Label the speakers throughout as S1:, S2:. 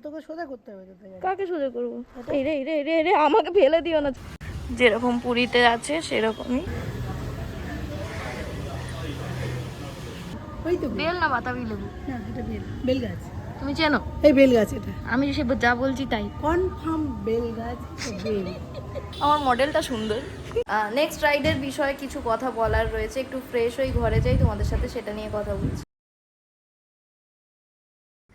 S1: তোকে সোজা করতে হবে।
S2: কাকে সোজা করবো? এই রে রে রে রে, আমাকে ফেলে দিও না। যেরকম পুরীতে আছে সেরকমই।
S1: ওই তো
S2: বেল না বাতাবি লেবু?
S1: না, এটা বেল গাছ।
S2: তুমি চেনো?
S1: এই বেল গাছ, এটা
S2: আমি সে যা বলছি তাই।
S1: কনফার্ম বেল গাছ। বেল।
S2: আমার মডেলটা সুন্দর। নেক্সট রাইডের বিষয়ে কিছু কথা বলার রয়েছে, একটু ফ্রেশ হয়ে ঘরে যাই, তোমাদের সাথে সেটা নিয়ে কথা বলছি।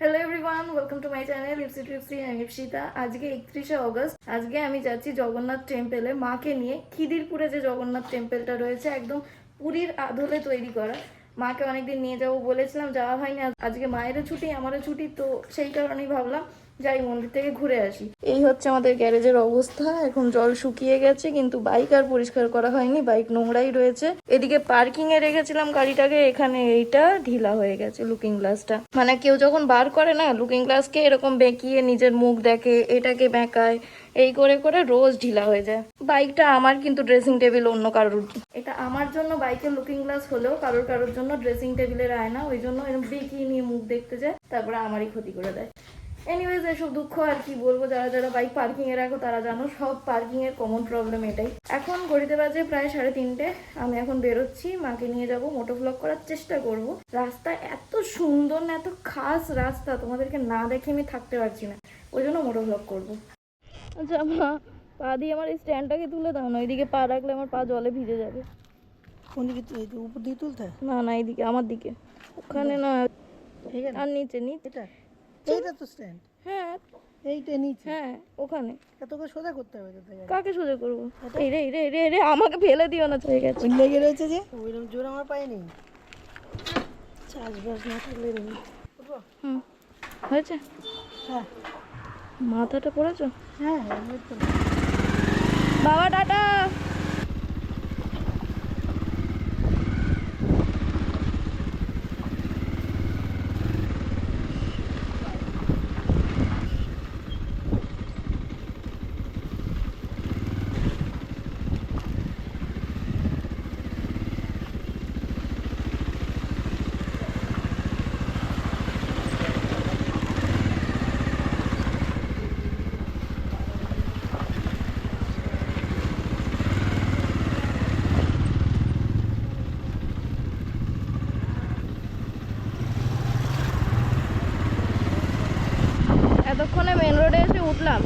S2: Hello everyone, welcome to my channel Ipsy Tripsy. আমি ইপসিতা। আজকে 31শে অগস্ট। আজকে আমি যাচ্ছি জগন্নাথ টেম্পেলে মাকে নিয়ে। খিদিরপুরে যে জগন্নাথ টেম্পেলটা রয়েছে, একদম পুরীর আদলে তৈরি করা। মাকে অনেকদিন নিয়ে যাবো বলেছিলাম, যাওয়া হয়নি। আজকে মায়েরও ছুটি, আমারও ছুটি, তো সেই কারণেই ভাবলাম যাই মন্দির থেকে ঘুরে আসি। এই হচ্ছে আমাদের গ্যারেজের অবস্থা। এখন জল শুকিয়ে গেছে, কিন্তু বাইক আর পরিষ্কার করা হয়নি, বাইক নোংরাই রয়েছে। এদিকে পার্কিং এ রেখেছিলাম গাড়িটাকে, এখানে এইটা ঢিলা হয়ে গেছে লুকিং গ্লাসটা। মানে কেউ যখন বার করে না লুকিং গ্লাসকে, এরকম বেঁকিয়ে নিজের মুখ দেখে, এটাকে বেঁকায়, এই করে করে রোজ ঢিলা হয়ে যায়। বাইকটা আমার, কিন্তু ড্রেসিং টেবিল অন্য কারোর। এটা আমার জন্য বাইকের লুকিং গ্লাস হলেও কারোর কারোর জন্য ড্রেসিং টেবিলের আয়না। ওই জন্য এরকম বেঁকিয়ে নিয়ে মুখ দেখতে যায়, তারপরে আমারই ক্ষতি করে দেয়। এনিওয়েজ, এসব দুঃখ আর কি বলবো। যারা যারা বাইক পার্কিং এ রাখো তারা জানো, সব পার্কিং এর কমন প্রবলেম এটাই। এখন ঘড়িতে বাজে প্রায় 3:30। আমি এখন বেরোচ্ছি, মাকে নিয়ে যাব, মোটো ভ্লগ করার চেষ্টা করব। রাস্তা এত সুন্দর না, এত খাস রাস্তা, তোমাদেরকে না দেখে আমি থাকতে পারছি না, ওই জন্য মোটো ভ্লগ করবো। আচ্ছা মা, পা দিয়ে আমার এই স্ট্যান্ডটাকে তুলে দাও না, ওইদিকে পা রাখলে আমার পা জলে ভিজে যাবে।
S1: কোন দিকে? উপর দিকে তুলতে?
S2: না না, এইদিকে আমার দিকে, ওখানে না, আর নিচে নিচে।
S1: এইটা তো স্ট্যান্ড।
S2: হ্যাঁ
S1: এইটা নিচে।
S2: হ্যাঁ, ওখানে।
S1: তোকে সোজা করতে হবে।
S2: কাকে সোজা করবো? এই রে রে রে রে, আমাকে ফেলে দিও না। হয়ে গেছে,
S1: লেগে রয়েছে যে, ওইরকম জোর আমার পায়ে নেই। চাষবাস না থাকলে
S2: হুম, হয়েছে।
S1: হ্যাঁ
S2: মাথাটা পড়েছো?
S1: হ্যাঁ।
S2: বাবা টাটা। এতক্ষণে মেন রোডে এসে উঠলাম।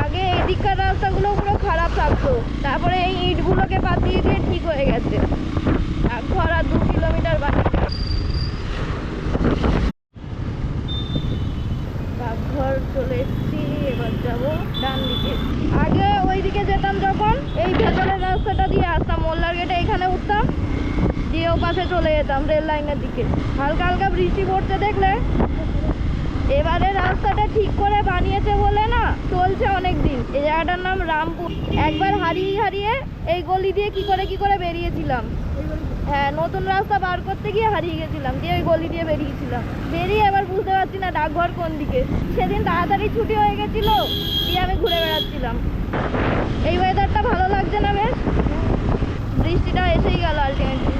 S2: আগে এই দিককার রাস্তাগুলো পুরো খারাপ থাকতো, তারপরে এই ইটগুলোকে পাতিয়ে দিয়ে ঠিক হয়ে গেছে। ঘর আর 2 কিলোমিটার বাকি। ঘর চলে এসেছি, এবার যাবো ডান দিকে। আগে ওই দিকে যেতাম যখন, এই ভেতরের রাস্তাটা দিয়ে আসতাম, মোল্লার গেটে এখানে উঠতাম, দিয়ে ও পাশে চলে যেতাম রেল লাইনের দিকে। হালকা হালকা বৃষ্টি পড়তে দেখলে, এবারে রাস্তাটা ঠিক করে বানিয়েছে বলে না, চলছে অনেক দিন। এই জায়গাটার নাম রামপুর। একবার হারিয়ে হারিয়ে এই গলি দিয়ে কি করে বেরিয়েছিলাম। হ্যাঁ, নতুন রাস্তা বার করতে গিয়ে হারিয়ে গেছিলাম, দিয়ে ওই গলি দিয়ে বেরিয়েছিলাম। বেরিয়ে এবার বুঝতে পারছি না ডাকঘর কোন দিকে। সেদিন তাড়াতাড়ি ছুটি হয়ে গেছিল, দিয়ে আমি ঘুরে বেড়াচ্ছিলাম। এই ওয়েদারটা ভালো লাগছে না বেশ? বৃষ্টিটা এসেই গেল আলটিমেটলি।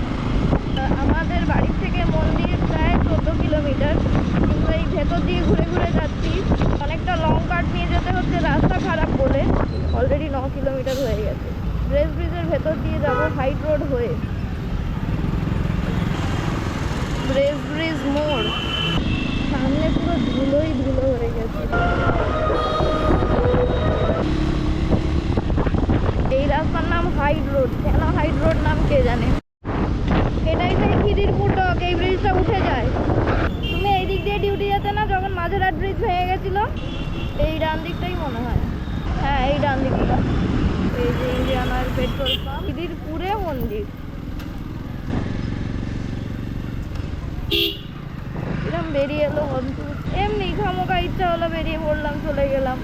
S2: আমাদের বাড়ি থেকে মন্দির প্রায় 14 কিলোমিটার, কিন্তু এই ভেতর দিয়ে ঘুরে ঘুরে যাচ্ছি। অনেকটা লং কাট নিয়ে যেতে হচ্ছে রাস্তা খারাপ বলে। অলরেডি 9 কিলোমিটার হয়ে গেছে। ব্রেস ব্রিজের ভেতর দিয়ে যাব হাইট রোড হয়ে। ব্রেস ব্রিজ মোড় সামনে পুরো ধুলোই ধুলো হয়ে গেছে। এই রাস্তার নাম হাইট রোড। কেন হাইট রোড নাম কে জানে। এটাই সেই খিদিরপুর ডক, এই ব্রিজটা উঠে যায়। তুমি এই দিক দিয়ে ডিউটি যেতে না যখন মাঝেরহাট ব্রিজ ভেঙে গেছিল? এই ডান দিকটাই মনে হয়। হ্যাঁ, এই ডান দিকটা। এই যে ইন্ডিয়ান অয়েল পেট্রোল পাম্প, খিদিরপুরে মন্দির। এরকম বেরিয়ে এলো বন্ধু, এমনি খামোকা ইচ্ছা হলো বেরিয়ে পড়লাম, চলে গেলাম।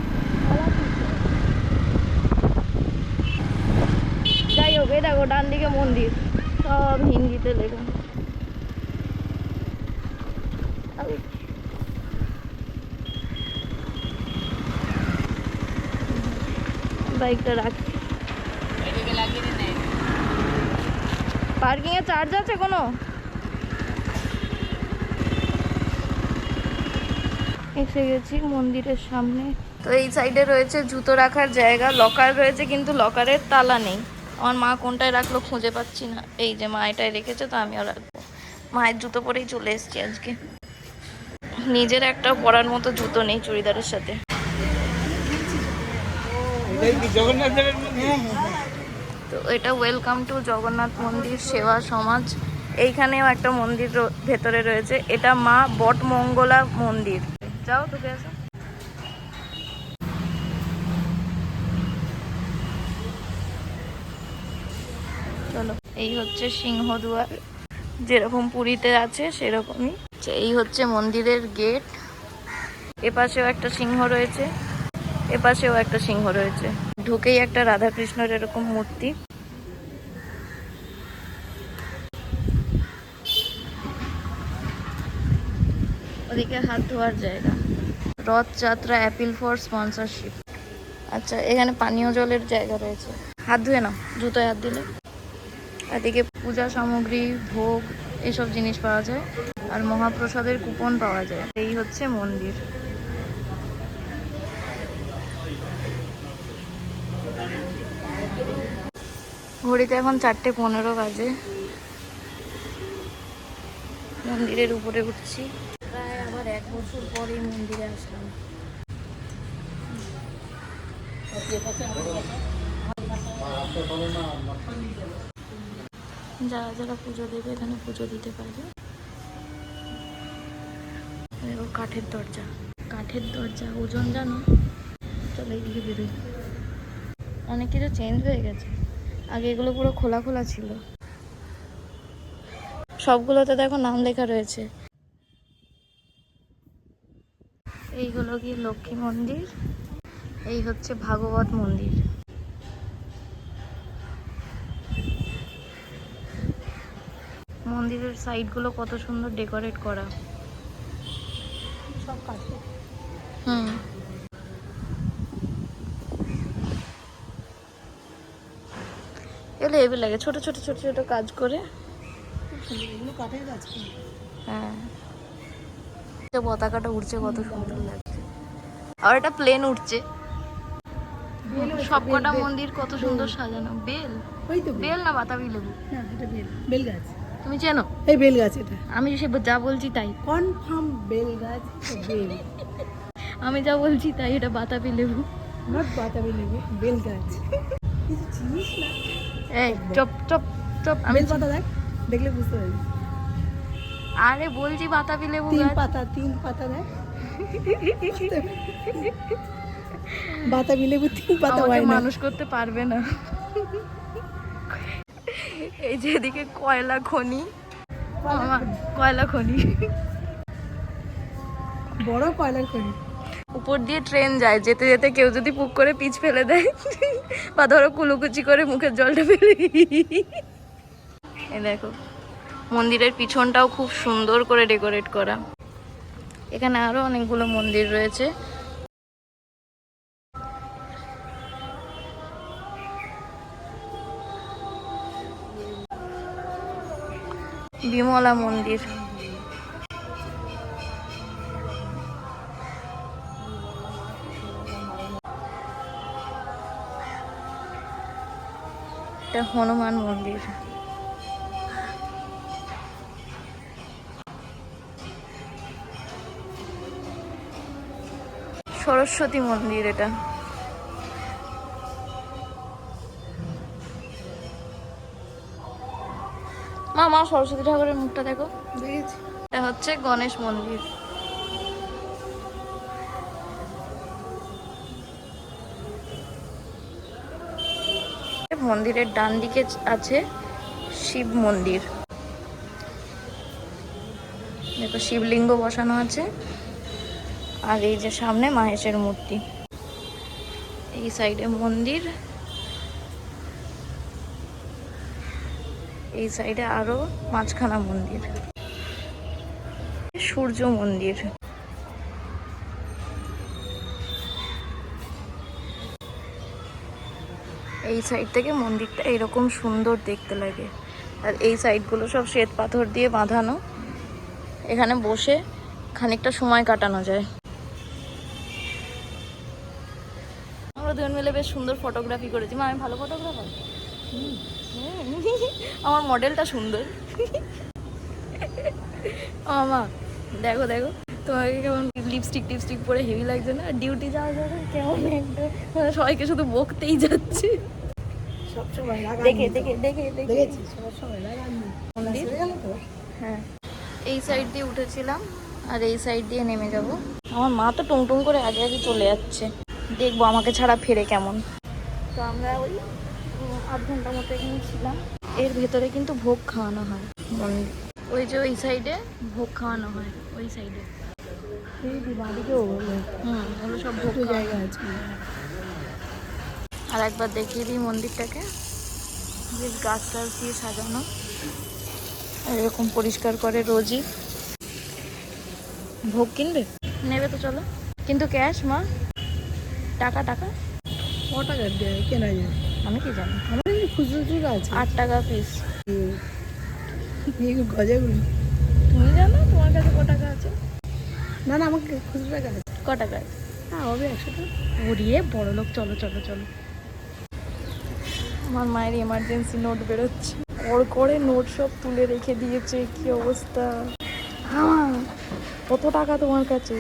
S2: যাই হোক, এই দেখো ডান দিকে মন্দির, সব হিন্দিতে লেখা। বাইকটা রাখি। পার্কিং এ চার্জ আছে কোনো? এসে গেছি মন্দিরের সামনে। তো এই সাইডে রয়েছে জুতো রাখার জায়গা, লকার রয়েছে কিন্তু লকারের তালা নেই। আমার মা কোনটায় রাখলো খুঁজে পাচ্ছি না। এই যে মা এটাই রেখেছে, তো আমিও রাখবো। মায়ের জুতো পরেই চলে এসেছি আজকে। নিজের একটা পরার মতো জুতো নেই চুড়িদারের সাথে। তো এটা ওয়েলকাম টু জগন্নাথ মন্দির সেবা সমাজ। এইখানেও একটা মন্দির ভেতরে রয়েছে, এটা মা বটমঙ্গলা মন্দির। যাও তোকে আসো। চলো, এই হচ্ছে সিংহদুয়ার, যেরকম পুরীতে আছে সেরকমই। এই হচ্ছে মন্দিরের গেট। এপাশেও একটা সিংহ রয়েছে, এপাশেও একটা সিংহ রয়েছে। ঢুকেই একটা রাধাকৃষ্ণের এরকম মূর্তি। ওদিকে হাত ধোয়ার জায়গা। Rathyatra appeal for sponsorship. আচ্ছা, এখানে পানীয় জলের জায়গা রয়েছে। হাত ধুয়ে নাও, জুতোয় হাত দিলে। এদিকে পূজা সামগ্রী, ভোগ, এসব জিনিস পাওয়া যায়। আর মহাপ্রসাদের কুপন পাওয়া যায়। এই হচ্ছে মন্দির। ঘড়িতে এখন 4:15 বাজে। মন্দিরের উপরে উঠছি। প্রায় আবার 1 বছর পরে মন্দিরে আসলাম। যারা যারা পুজো দেবে এখানে পুজো দিতে পারবে। কাঠের দরজা, কাঠের দরজা, ওজন জানো? চলো এইদিকে বেরোই। অনেক কিছু চেঞ্জ হয়ে গেছে। আগে এগুলো পুরো খোলা খোলা ছিল। সবগুলোতে দেখো নাম লেখা রয়েছে। এইগুলো কি লক্ষ্মী মন্দির, এই হচ্ছে ভাগবত মন্দির। মন্দিরের সাইডগুলো কত সুন্দর ডেকোরেট করা।
S1: সব কাছে।
S2: এগুলো হেভি লাগে, ছোট ছোট ছোট ছোট কাজ করে।
S1: এগুলো কাঠের গাছ।
S2: হ্যাঁ, পতাকাটা উঠছে কত সুন্দর লাগছে। আর এটা প্লেন উঠছে। সবকটা মন্দির কত সুন্দর সাজানো। বেল,
S1: ওই তো
S2: বেল না বাতাবি লেবু?
S1: না, এটা বেল, বেল গাছ।
S2: তুমি চেনো?
S1: এই বেল গাছ এটা।
S2: আমি সে যা বলছি তাই।
S1: কনফার্ম বেল গাছ, বেল।
S2: আমি যা বলছি তাই, এটা বাতাবি লেবু।
S1: নট বাতাবি লেবু, বেল গাছ। কিছু চিনিস না?
S2: এই চপ চপ চপ। আমি
S1: বেল পাতা দেখ, দেখলে বুঝতে পারবি।
S2: আরে বলছি বাতাবি লেবু
S1: 3
S2: গাছ।
S1: পাতা, 3 পাতা দেখ। বাতাবি লেবু 3 পাতা হয় না।
S2: মানুষ করতে পারবে না। এই যে এদিকে কয়লা খনি, কয়লা খনি,
S1: বড় কয়লার খনি।
S2: উপর দিয়ে ট্রেন যায়, যেতে যেতে কেউ যদি পুক করে পিচ ফেলে দেয় বা ধরো কুলুকুচি করে মুখের জলটা ফেলে। এই দেখো, মন্দিরের পিছনটাও খুব সুন্দর করে ডেকোরেট করা। এখানে আরো অনেকগুলো মন্দির রয়েছে। বিমলা মন্দির। এটা হনুমান মন্দির। সরস্বতী মন্দির এটা। মা মা সরস্বতী ঠাকুরের মুখটা দেখো।
S1: দেখেছি।
S2: এটা হচ্ছে গণেশ মন্দির। মন্দিরের ডান দিকে আছে শিব মন্দির। দেখো শিবলিঙ্গ বসানো আছে। আর এই যে সামনে মাহেশের মূর্তি। এই সাইডে মন্দির, এই সাইডে আরো 5খানা মন্দির। সূর্য মন্দির। এই সাইড থেকে মন্দিরটা এরকম সুন্দর দেখতে লাগে। আর এই সাইডগুলো সব শ্বেত পাথর দিয়ে বাঁধানো। এখানে বসে খানিকটা সময় কাটানো যায়। আমরা দুজন মিলে বেশ সুন্দর ফটোগ্রাফি করেছি। মা আমি ভালো ফটোগ্রাফার? আমার মডেলটা সুন্দর। মা দেখো দেখো তোমাকে কেমন লিপস্টিক টিপস্টিক পরে হেভি লাগছে না? ডিউটি যাওয়া যাবে কেমন একটা সবাইকে শুধু বকতেই যাচ্ছে।
S1: সবসময় রাগান
S2: দেখে দেখে দেখে দেখে
S1: দেখেছি সবসময় রাগান হয়ে গেল তো।
S2: হ্যাঁ, এই সাইড দিয়ে উঠেছিলাম আর এই সাইড দিয়ে নেমে যাব। আমার মা তো টুং টুং করে আগে আগে চলে যাচ্ছে, দেখবো আমাকে ছাড়া ফেরে কেমন। তো আমরা ওই 8 ঘন্টা মতো এখানে ছিলাম। এর ভেতরে কিন্তু ভোগ খাওয়ানো হয় মন্দির, ওই যে ওই সাইডে ভোগ খাওয়ানো হয় ওই সাইডে।
S1: এই বাড়িকেও বলো
S2: ওগুলো সব ভোগ
S1: একটু
S2: জায়গা।
S1: জায়গা আছে।
S2: আর একবার দেখিয়ে দিই মন্দিরটাকে, বেশ গাছ টাছ দিয়ে সাজানো, এরকম পরিষ্কার করে রোজই। ভোগ কিনবে? নেবে তো চলো, কিন্তু ক্যাশ মা? টাকা টাকা
S1: ক টাকা দেয় কেনা যায়?
S2: আমি কি জানি।
S1: আমার এই খুচরো চুরা আছে
S2: 8 টাকা পিস।
S1: এই গজাগুলো
S2: তুমি জানো তোমার কাছে ক টাকা আছে?
S1: না না আমাকে খুচরো টাকা আছে।
S2: ক টাকা আছে?
S1: হ্যাঁ হবে 100 টাকা।
S2: ওরিয়ে বড় লোক, চলো চলো চলো। আমার মায়ের এমার্জেন্সি নোট বেরোচ্ছে, ওর করে নোট সব তুলে রেখে দিয়েছে, কি অবস্থা। হ্যাঁ, কত টাকা তোমার কাছে?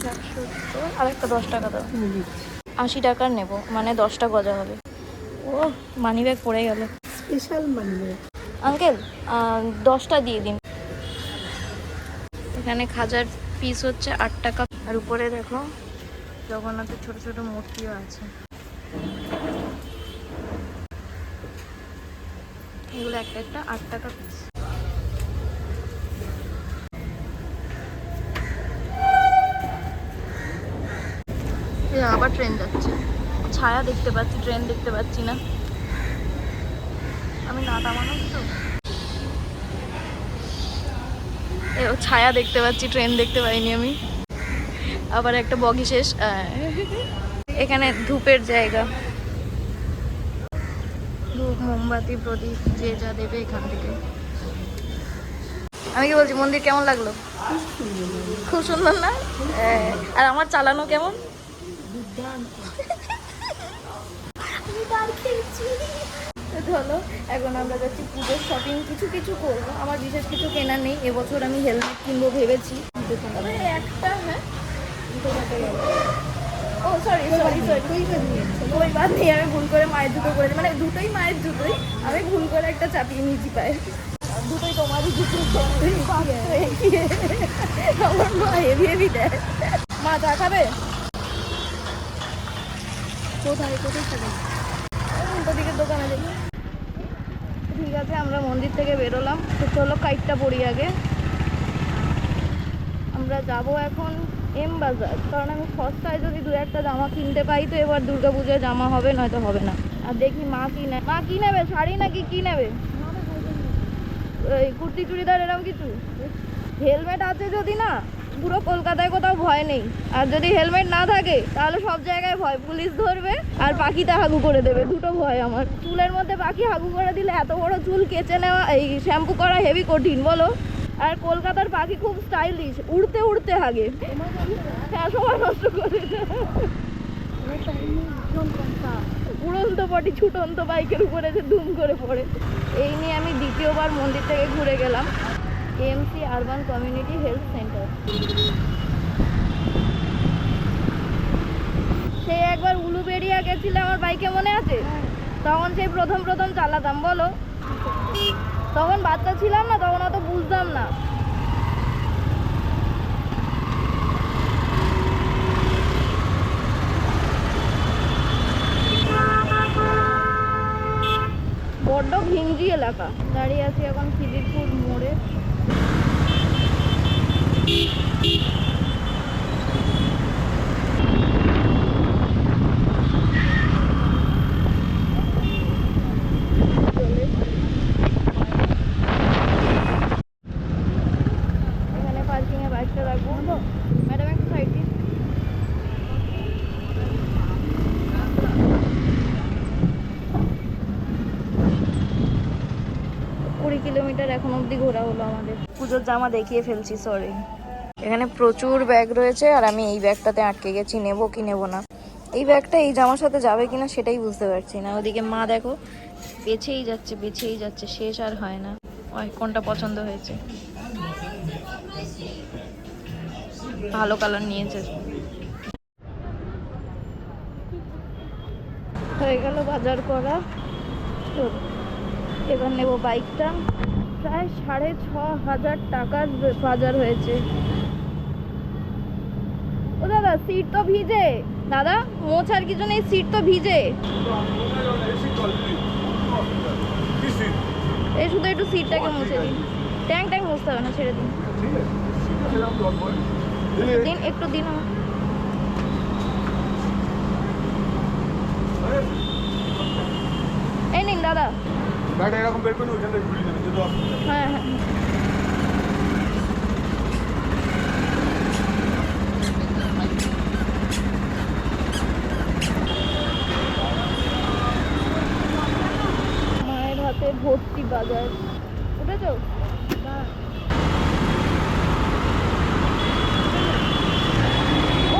S2: 60 আর একটা 10 টাকা দাও। 80 টাকার নেবো, মানে 10টা গজা হবে। ও মানি ব্যাগ পড়ে গেল।
S1: স্পেশাল মানে
S2: আঙ্কেল 10টা দিয়ে দিন। এখানে খাজার পিস হচ্ছে 8 টাকা। আর উপরে দেখো জগন্নাথের ছোট ছোট মূর্তিও আছে। এগুলো একটা একটা 8 টাকা পিস। আবার ট্রেন যাচ্ছে, ছায়া দেখতে পাচ্ছি, ট্রেন দেখতে পাচ্ছি না। আমি নাটা মানুষ তো, ছায়া দেখতে পাচ্ছি, ট্রেন দেখতে পাইনি আমি। আবার একটা বগি শেষ। এখানে ধূপের জায়গা, ধূপ মোমবাতি প্রদীপ যে যা দেবে এখান থেকে। আমি কি বলছি, মন্দির কেমন লাগলো? খুব সুন্দর না? আর আমার চালানো কেমন? চলো এখন আমরা যাচ্ছি পুজোর শপিং, কিছু কিছু করবো। আমার বিশেষ কিছু কেনা নেই এবছর। আমি হেলমেট কিনবো ভেবেছি, তবে একটা। হ্যাঁ, ও সরি সরি সরি, ওই বাদ নেই। আমি ভুল করে মায়ের জুতো করেছি, মানে দুটোই মায়ের জুতোই, আমি ভুল করে একটা চাপিয়ে নিয়েছি পায়ে। দুটোই তোমারই জুতো। আমার মা হেভি হেভি দেয়। মা চা খাবে?
S1: কোথায় কোথায় খাবে?
S2: উল্টো দিকের দোকানে দেখি। ঠিক আছে, আমরা মন্দির থেকে বেরোলাম। তো চলো কাইটটা পড়ি আগে। আমরা যাব এখন এম বাজার, কারণ আমি সস্তায় যদি 2-1টা জামা কিনতে পাই তো এবার দুর্গাপূজায় জামা হবে, নয়তো হবে না। আর দেখি মা কি নেয়। মা কি নেবে, শাড়ি নাকি কি নেবে? এই কুর্তি চুড়িদার এরকম কিছু? হেলমেট আছে যদি না, পুরো কলকাতায় কোথাও ভয় নেই। আর যদি হেলমেট না থাকে তাহলে সব জায়গায় ভয়, পুলিশ ধরবে আর পাখিতে হাগু করে দেবে, দুটো ভয় আমার। চুলের মধ্যে পাখি হাগু করে দিলে এত বড় চুল কেচে নেওয়া, এই শ্যাম্পু করা হেভি কঠিন বলো। আর কলকাতার পাখি খুব স্টাইলিশ, উড়তে উড়তে হাগে। হ্যাঁ, সময় নষ্ট করে উড়ন্ত পটি ছুটন্ত বাইকের উপরে যে ধুম করে পড়ে। এই নিয়ে আমি দ্বিতীয়বার মন্দির থেকে ঘুরে গেলাম। MC urban community health centre. সেই একবার উলুবেড়িয়া গেছিলে আমার বাইকে, মনে আছে? তখন সেই প্রথম প্রথম চালাতাম বলো, তখন বাচ্চা ছিলাম না, তখন অত বুঝতাম না। বড্ড ঘিঞ্জি এলাকা। দাঁড়িয়ে আছি এখন খিদিরপুর মোড়ে। এখানে পার্কিংয়ে বাইকটা রাখবো। ম্যাডাম একটু সাইড দিন। 20 কিলোমিটার এখন অবধি ঘোরা হলো আমাদের। পুজোর জামা দেখিয়ে ফেলছি, সরি। এখানে প্রচুর ব্যাগ রয়েছে আর আমি এই ব্যাগটাতে আটকে গেছি, নেবো কি নেবো না। এই ব্যাগটা এই জামার সাথে যাবে কিনা সেটাই বুঝতে পারছি না। ওদিকে মা দেখো বেছেই যাচ্ছে, শেষ আর হয় না। ওই কোনটা পছন্দ হয়েছে, ভালো কালার নিয়েছে। হয়ে গেল বাজার করা। তো এবার নেব বাইকটা। প্রায় 6,500 টাকার বাজার হয়েছে। ও দাদা সিট তো ভিজে, দাদা মোছ আর কিছু নেই, সিট তো ভিজে। এই শুধু একটু সিটটাকে মুছে দিন, ট্যাঙ্ক মুছতে হবে না, ছেড়ে দিন। দিন একটু দিন আমার। এই নিন দাদা। হ্যাঁ হ্যাঁ মায়ের হাতে ভর্তি বাজার। উঠেছো?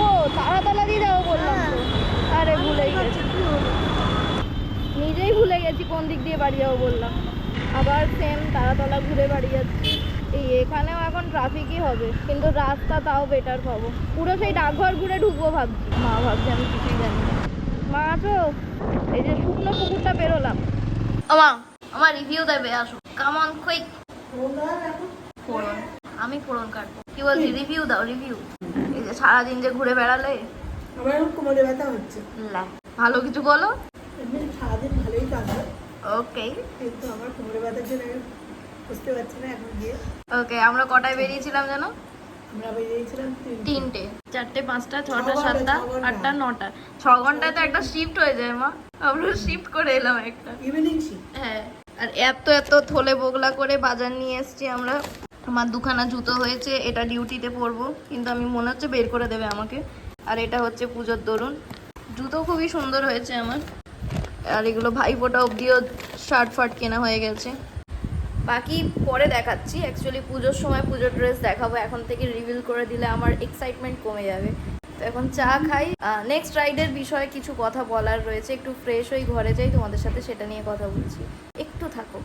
S2: ও তারাতলা দিয়ে যাবো বললাম তো। আরে ভুলেই গেছি, নিজেই ভুলে গেছি কোন দিক দিয়ে বাড়ি যাবো বললাম। আবার সেম তারাতলা ঘুরে বাড়ি যাচ্ছি। এই এখানেও এখন ট্রাফিকই হবে, কিন্তু রাস্তা তাও বেটার পাবো। পুরো সেই ডাকঘর ঘুরে ঢুকবো ভাবছি। মা ভাবছি আমি কিছুই জানি না। মা আছো? এই যে শুকনো পুকুরটা বেরোলাম। মা আমার রিভিউ দেবে, আসো কামন কুইক। ফোড়ন, আমি ফোড়ন কাটবো। কি বলছি, রিভিউ দাও রিভিউ। এই যে সারাদিন যে ঘুরে বেড়ালে।
S1: আমার এখন কোমরে ব্যথা হচ্ছে।
S2: ভালো কিছু বলো।
S1: এমনি সারাদিন ভালোই কাজ হয়,
S2: ওকে
S1: কিন্তু আমার কোমরে ব্যথার জন্য আমি বুঝতে পারছি না এখন গিয়ে।
S2: ওকে আমরা কটায় বেরিয়েছিলাম জানো?
S1: আমরা বেরিয়েছিলাম
S2: 3টে, 4টে, 5টা, 6টা, 7টা, 8টা, 9টা। 6 ঘন্টায় তো একটা শিফট হয়ে যায় মা। আমরা শিফট করে এলাম একটা
S1: ইভিনিং শিফট।
S2: হ্যাঁ, আর এত এত থলে বগলা করে বাজার নিয়ে এসছি আমরা। আমার দুখানা জুতো হয়েছে, এটা ডিউটিতে পরবো, কিন্তু আমি মনে হচ্ছে বের করে দেবে আমাকে। আর এটা হচ্ছে পুজোর দরুন। জুতো খুবই সুন্দর হয়েছে আমার। আর এগুলো ভাইফোঁটা অবধিও শার্ট ফার্ট কেনা হয়ে গেছে। বাকি পরে দেখাচ্ছি। অ্যাকচুয়ালি পুজোর সময় পুজোর ড্রেস দেখাবো, এখন থেকে রিভিল করে দিলে আমার এক্সাইটমেন্ট কমে যাবে। তো এখন চা খাই। নেক্সট রাইডের বিষয়ে কিছু কথা বলার রয়েছে, একটু ফ্রেশ হয়ে ঘরে যাই, তোমাদের সাথে সেটা নিয়ে কথা বলছি। একটু থাকো।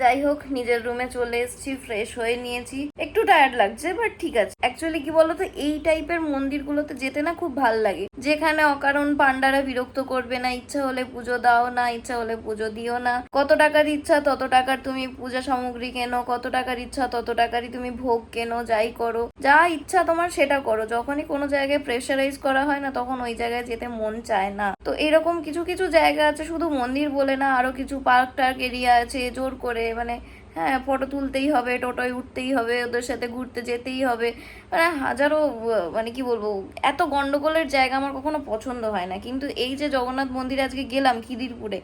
S2: যাই হোক, নিজের রুমে চলে এসেছি, ফ্রেশ হয়ে নিয়েছি। একটু টায়ার্ড লাগছে, বাট ঠিক আছে। অ্যাকচুয়ালি কি বলতো, এই টাইপের মন্দিরগুলোতে যেতে না খুব ভাল লাগে, যেখানে অকারণ পান্ডারা বিরক্ত করবে না। ইচ্ছা হলে পুজো দাও না, ইচ্ছা হলে পুজো দিও না। কত টাকার ইচ্ছা তত টাকার তুমি পূজা সামগ্রী কেনো, কত টাকার ইচ্ছা তত টাকারই তুমি ভোগ কেনো, যাই করো, যা ইচ্ছা তোমার সেটা করো। যখনই কোনো জায়গায় প্রেশারাইজ করা হয় না, তখন ওই জায়গায় যেতে মন চায় না। তো এরকম কিছু কিছু জায়গা আছে, শুধু মন্দির বলে না, আরো কিছু পার্ক টার্ক এরিয়া আছে, জোর করে মানে হ্যাঁ ফটো তুলতেই হবে, টোটোয় উঠতেই হবে, ওদের সাথে ঘুরতে যেতেই হবে। মানে হাজারো মানে কি বলবো, এত গন্ডগোলের জায়গা আমার কখনো পছন্দ হয় না। কিন্তু এই যে জগন্নাথ মন্দিরে আজকে গেলাম খিদিরপুরে,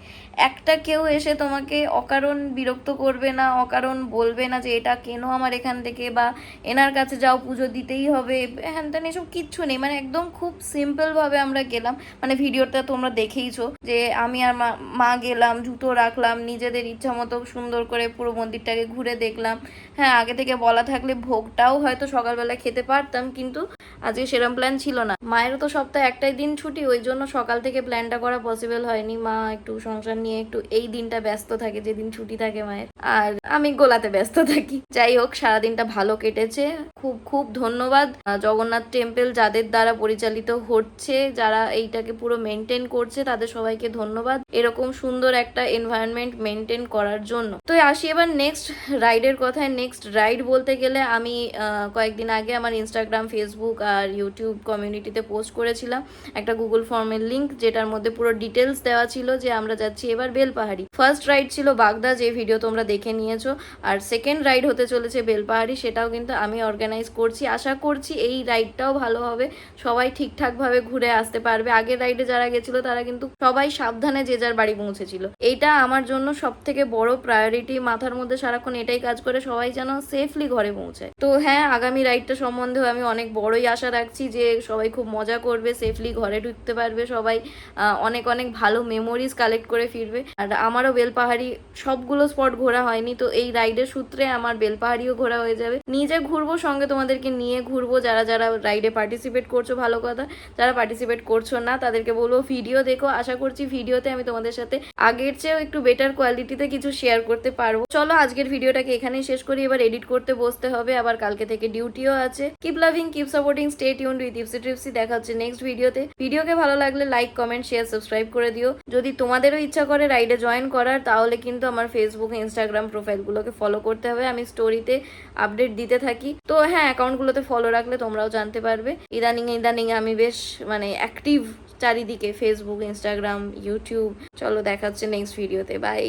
S2: একটা কেউ এসে তোমাকে অকারণ বিরক্ত করবে না, অকারণ বলবে না যে এটা কেন আমার এখান থেকে, বা এনার কাছে যাও পুজো দিতেই হবে, হ্যান ত্যান এসব কিচ্ছু নেই। মানে একদম খুব সিম্পলভাবে আমরা গেলাম। মানে ভিডিওটা তোমরা দেখেইছো যে আমি আর মা গেলাম, জুতো রাখলাম, নিজেদের ইচ্ছা মতো সুন্দর করে পুরো মন্দিরটাকে ঘুরে দেখলাম। হ্যাঁ, আগে থেকে বলা থাকলে ভোগটাও হয়তো সকালবেলা খেতে পারতাম, কিন্তু আজকে সেরকম প্ল্যান ছিল না। মায়েরও তো সপ্তাহে একটাই দিন ছুটি, ওই জন্য সকাল থেকে প্ল্যানটা করা পসিবল হয়নি। মা একটু সংসার নিয়ে একটু এই দিনটা ব্যস্ত থাকে, যেদিন ছুটি থাকে মায়ের, আর আমি গোলাতে ব্যস্ত থাকি। যাই হোক, সারাদিনটা ভালো কেটেছে। খুব খুব ধন্যবাদ জগন্নাথ টেম্পল যাদের দ্বারা পরিচালিত হচ্ছে, যারা এইটাকে পুরো মেনটেন করছে, তাদের সবাইকে ধন্যবাদ এরকম সুন্দর একটা এনভায়রনমেন্ট মেনটেন করার জন্য। তো আসি এবার নেক্সট রাইডের কথায়। নেক্সট রাইড বলতে গেলে আমি কয়েকদিন আগে আমার ইনস্টাগ্রাম, ফেসবুক আর ইউটিউব কমিউনিটিতে পোস্ট করেছিলাম একটা গুগল ফর্মের লিঙ্ক, যেটার মধ্যে পুরো ডিটেলস দেওয়া ছিল যে আমরা যাচ্ছি এবার বেলপাহাড়ি। ফার্স্ট রাইড ছিল বাগদা, যে ভিডিও তোমরা দেখে নিয়েছো, আর সেকেন্ড রাইড হতে চলেছে বেলপাহাড়ি, সেটাও কিন্তু আমি অর্গানাইজ করছি। আশা করছি এই রাইডটাও ভালো হবে, সবাই ঠিকঠাকভাবে ঘুরে আসতে পারবে। আগের রাইডে যারা গেছিলো তারা কিন্তু সবাই সাবধানে যে যার বাড়ি পৌঁছেছিল। এইটা আমার জন্য সব থেকে বড় প্রায়োরিটি মাথার মধ্যে সারাক্ষণ এটাই কাজ করে সবাই যেন সেফলি ঘরে পৌঁছায়। তো হ্যাঁ, আগামী রাইডটা সম্বন্ধেও আমি অনেক বড়ই আশা রাখছি যে সবাই খুব মজা করবে, সেফলি ঘরে ঢুকতে পারবে সবাই, অনেক অনেক ভালো মেমোরিজ কালেক্ট করে ফিরবে। আর আমারও বেলপাহাড়ি সবগুলো স্পট ঘোরা হয়নি, তো এই রাইডের সূত্রে আমার বেলপাহাড়িও ঘোরা হয়ে যাবে। নিজে ঘুরবো, সঙ্গে তোমাদেরকে নিয়ে ঘুরবো। যারা যারা রাইডে পার্টিসিপেট করছো ভালো কথা, যারা পার্টিসিপেট করছো না তাদেরকে বলবো ভিডিও দেখো। আশা করছি ভিডিওতে আমি তোমাদের সাথে আগের চেয়েও একটু বেটার কোয়ালিটিতে কিছু শেয়ার করতে পারবো। চলো আজকের ভিডিওটাকে এখানেই শেষ করি, এবার এডিট করতে বসতে হবে, আবার কালকে থেকে ডিউটিও আছে। Keep loving, keep supporting, stay tuned with Ipsy Tripsy. দেখা হচ্ছে নেক্সট ভিডিওতে। ভিডিওকে ভালো লাগলে লাইক, কমেন্ট, শেয়ার, সাবস্ক্রাইব করে দিও। যদি তোমাদেরও ইচ্ছা করে রাইডে জয়েন করার, তাহলে কিন্তু আমার ফেসবুক, ইনস্টাগ্রাম প্রোফাইলগুলোকে ফলো করতে হবে। আমি স্টোরিতে আপডেট দিতে থাকি। তো হ্যাঁ, অ্যাকাউন্টগুলোতে ফলো রাখলে তোমরাও জানতে পারবে। ইদানিং আমি বেশ অ্যাক্টিভ চারিদিকে, ফেসবুক, ইনস্টাগ্রাম, ইউটিউব। চলো দেখা হচ্ছে নেক্সট ভিডিওতে। বাই।